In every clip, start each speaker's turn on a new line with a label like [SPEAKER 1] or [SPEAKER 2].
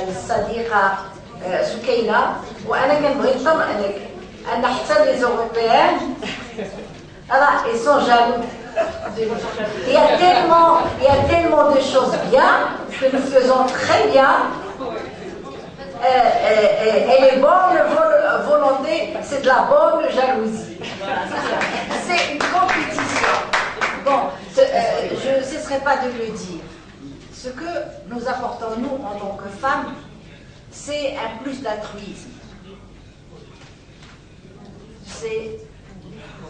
[SPEAKER 1] الصديقة سكينة، وأنا كنبغي نطمئنك أن حتى لي زوروبيان راه ils sont jaloux. Il y a tellement de choses bien que nous faisons très bien. Et les bonnes volontés, c'est de la bonne jalousie. C'est une compétition. Bon, je ne cesserai pas de le dire. Ce que nous apportons, nous, en tant que femmes, c'est un plus d'altruisme.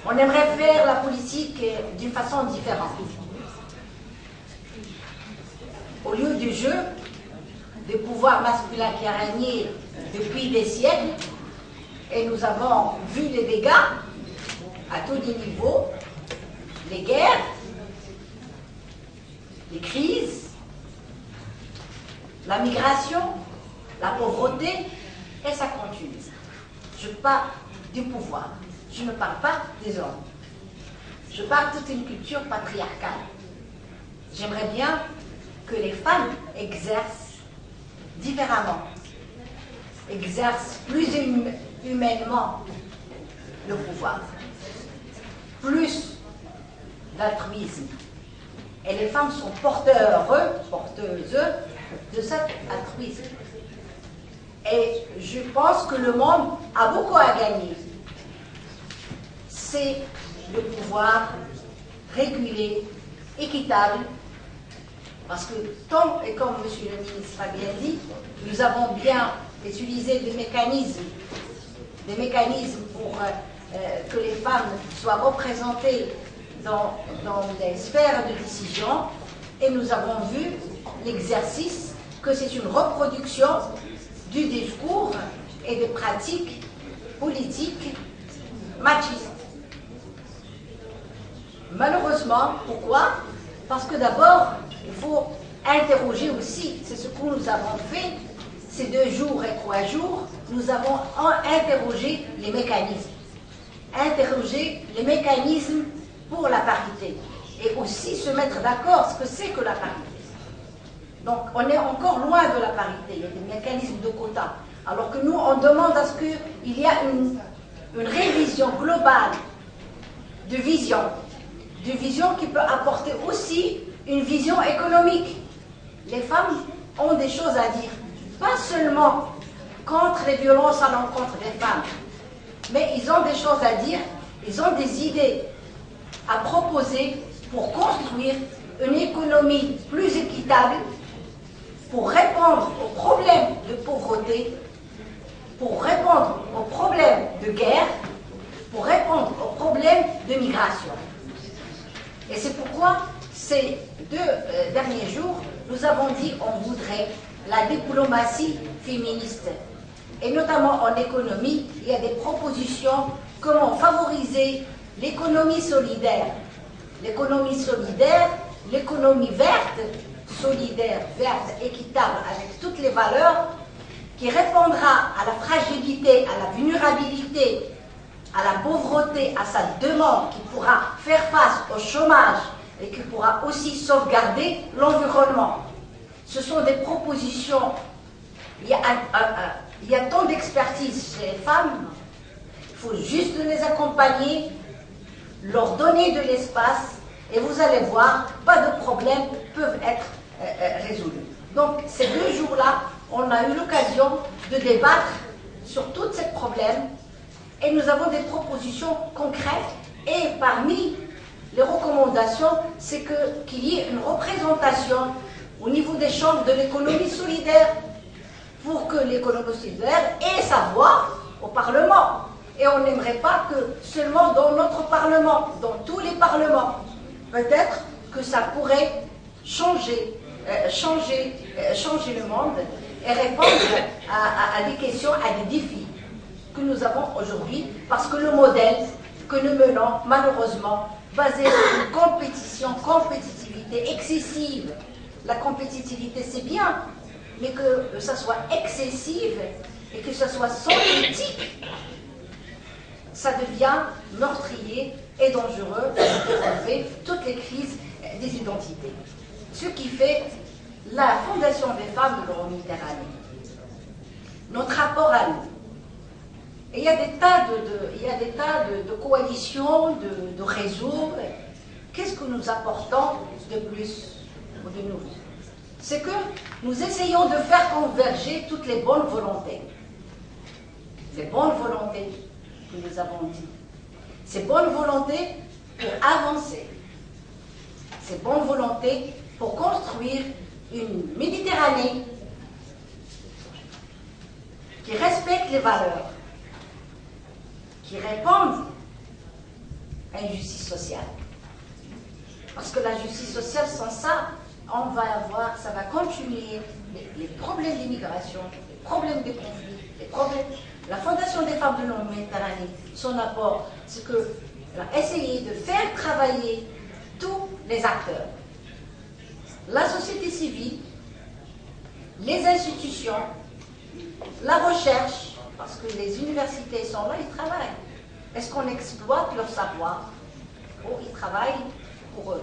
[SPEAKER 1] On aimerait faire la politique d'une façon différente. Au lieu du jeu, des pouvoirs masculins qui a régné depuis des siècles, et nous avons vu les dégâts à tous les niveaux, les guerres, les crises, la migration, la pauvreté, et ça continue. Je parle du pouvoir, je ne parle pas des hommes. Je parle de toute une culture patriarcale. J'aimerais bien que les femmes exercent différemment, exercent plus humainement le pouvoir, plus d'altruisme. Et les femmes sont porteuses de cet altruisme. Et je pense que le monde a beaucoup à gagner. C'est le pouvoir régulé, équitable, parce que tant, et comme M. le ministre a bien dit, nous avons bien utilisé des mécanismes pour que les femmes soient représentées dans les sphères de décision, et nous avons vu l'exercice que c'est une reproduction du discours et des pratiques politiques machistes. Malheureusement, pourquoi? Parce que d'abord, il faut interroger aussi, c'est ce que nous avons fait ces 2 jours et 3 jours, nous avons interrogé les mécanismes. Interroger les mécanismes pour la parité. Et aussi se mettre d'accord ce que c'est que la parité. Donc on est encore loin de la parité, il y a des mécanismes de quotas. Alors que nous, on demande à ce qu'il y ait une révision globale de vision qui peut apporter aussi une vision économique. Les femmes ont des choses à dire, pas seulement contre les violences à l'encontre des femmes, mais ils ont des choses à dire, ils ont des idées à proposer pour construire une économie plus équitable, pour répondre aux problèmes de pauvreté, pour répondre aux problèmes de guerre, pour répondre aux problèmes de migration. Et c'est pourquoi ces 2 derniers jours, nous avons dit qu'on voudrait la diplomatie féministe. Et notamment en économie, il y a des propositions comment favoriser l'économie solidaire. L'économie solidaire, l'économie verte, solidaire, verte, équitable, avec toutes les valeurs, qui répondra à la fragilité, à la vulnérabilité, à la pauvreté, à sa demande, qui pourra faire face au chômage et qui pourra aussi sauvegarder l'environnement. Ce sont des propositions, il y a tant d'expertise chez les femmes, il faut juste les accompagner, leur donner de l'espace, et vous allez voir, pas de problèmes peuvent être résolus. Donc ces 2 jours-là, on a eu l'occasion de débattre sur tous ces problèmes, et nous avons des propositions concrètes, et parmi les recommandations, c'est qu'il y ait une représentation au niveau des chambres de l'économie solidaire, pour que l'économie solidaire ait sa voix au Parlement. Et on n'aimerait pas que seulement dans notre Parlement, dans tous les parlements. Peut-être que ça pourrait changer le monde et répondre à des questions, à des défis que nous avons aujourd'hui, parce que le modèle que nous menons, malheureusement, basé sur une compétitivité excessive. La compétitivité, c'est bien, mais que ça soit excessive et que ça soit sans éthique, ça devient meurtrier et dangereux pour relever toutes les crises des identités. Ce qui fait la Fondation des femmes de l'Euro-Méditerranée, notre rapport à nous. Et il y a des tas de coalitions, de réseaux. Qu'est-ce que nous apportons de plus de nous? C'est que nous essayons de faire converger toutes les bonnes volontés. Les bonnes volontés que nous avons dit. Ces bonnes volontés pour avancer. Ces bonnes volontés pour construire une Méditerranée qui respecte les valeurs, qui répondent à une justice sociale. Parce que la justice sociale, sans ça, ça va continuer les problèmes d'immigration, les problèmes de conflits, les problèmes. La Fondation des femmes de l'Euro-Méditerranée, son apport, c'est qu'elle a essayé de faire travailler tous les acteurs. La société civile, les institutions, la recherche, parce que les universités sont là, ils travaillent. Est-ce qu'on exploite leur savoir? Oh, ils travaillent pour eux.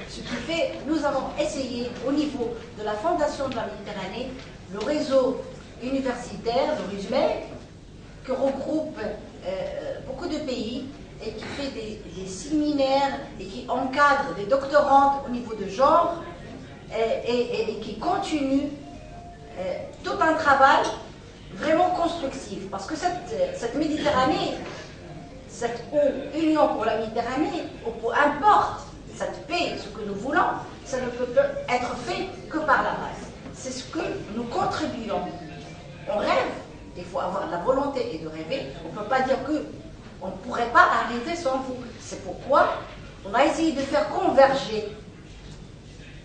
[SPEAKER 1] Ce qui fait, nous avons essayé au niveau de la Fondation de la Méditerranée, le réseau universitaire, le RUSMED, qui regroupe beaucoup de pays et qui fait des séminaires et qui encadre des doctorantes au niveau de genre et qui continue tout un travail vraiment constructif. Parce que cette Méditerranée, cette union pour la Méditerranée, ou peu importe, cette paix, ce que nous voulons, ça ne peut être fait que par la base. C'est ce que nous contribuons. On rêve, il faut avoir la volonté et de rêver. On ne peut pas dire qu'on ne pourrait pas arriver sans vous. C'est pourquoi on a essayé de faire converger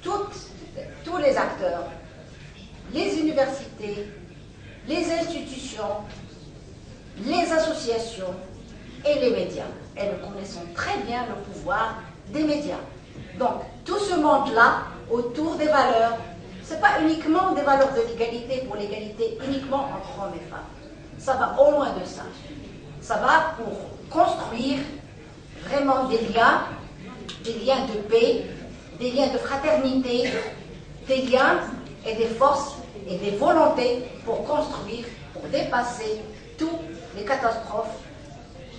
[SPEAKER 1] tous les acteurs, les universités, les institutions, les associations et les médias. Et nous connaissons très bien le pouvoir des médias. Donc, tout ce monde-là, autour des valeurs, ce n'est pas uniquement des valeurs de l'égalité pour l'égalité uniquement entre hommes et femmes. Ça va au loin de ça. Ça va pour construire vraiment des liens de paix, des liens de fraternité, des liens et des forces et des volontés pour construire, pour dépasser toutes les catastrophes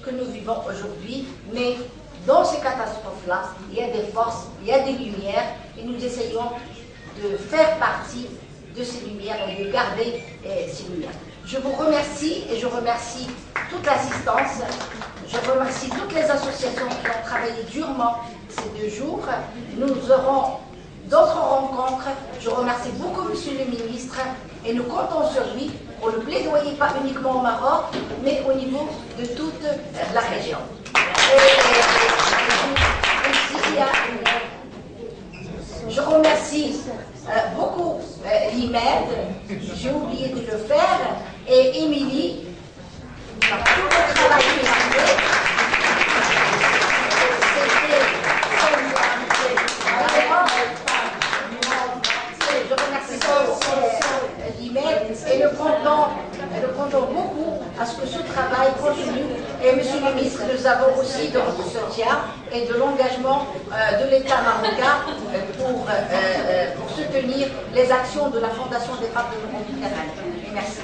[SPEAKER 1] que nous vivons aujourd'hui. Mais dans ces catastrophes-là, il y a des forces, il y a des lumières, et nous essayons de faire partie de ces lumières et de garder ces lumières. Je vous remercie et je remercie toute l'assistance. Je remercie toutes les associations qui ont travaillé durement ces 2 jours. Nous aurons d'autres rencontres. Je remercie beaucoup Monsieur le ministre et nous comptons sur lui pour le plaidoyer, pas uniquement au Maroc, mais au niveau de toute la région. Je remercie beaucoup l'IMED, j'ai oublié de le faire, et Émilie, pour tout le travail qu'elle a fait. Je remercie l'IMED et le comptons beaucoup à ce que ce travail continue. Et Monsieur le ministre, nous avons aussi de votre soutien et de l'engagement de l'État marocain pour soutenir les actions de la Fondation des femmes de l'Euro-Méditerranée. Merci.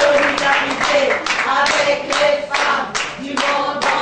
[SPEAKER 1] Solidarité avec les femmes du monde.